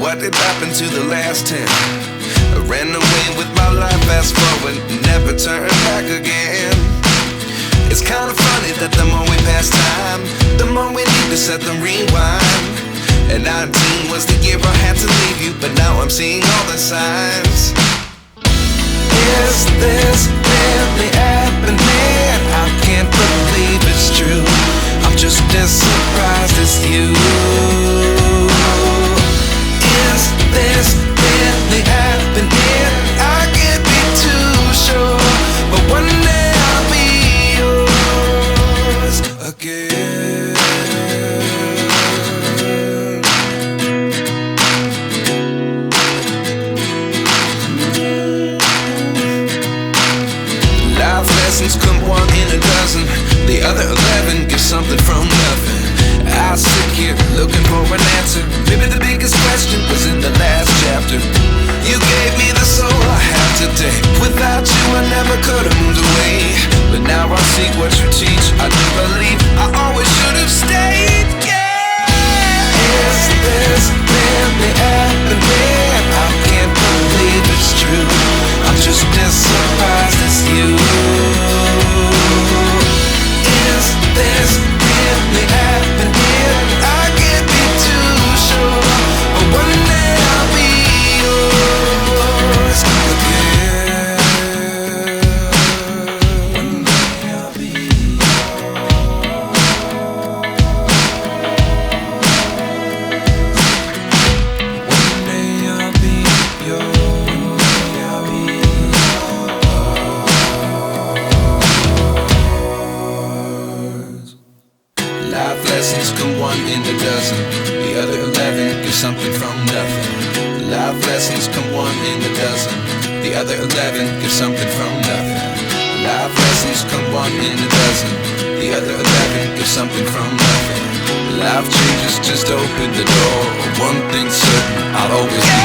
what did happen to the last 10? I ran away with my life, fast forward, never turn back again. It's kind of funny that the more we pass time, the more we need to set them rewind. And 19 was the year I had to leave you, but now I'm seeing all the signs. Is this really happening? I can't believe it's true. I'm just as surprised as you. Is this really happening? I can't be too sure, but one day I'll be yours again. Life lessons come one in a dozen. The other 11 get something from nothing. I sit here looking for an answer. Maybe the biggest question was in the last chapter. You gave me the soul I have today. Without you I never could have moved away. But now I see what you teach. I do believe I always should have stayed. Yeah. Is this really happening? I can't believe it's true. I'm just as surprised as you. Is this really happening? I can't be too sure, but one day I'll be yours again. One day I'll be yours. One day I'll be yours. One day I'll be yours. Life lessons come one in a dozen. The other 11 give something from nothing. Life lessons come one in a dozen. The other 11 give something from nothing. Life lessons come one in a dozen. The other 11 give something from nothing. Life changes just open the door. One thing's certain, I'll always be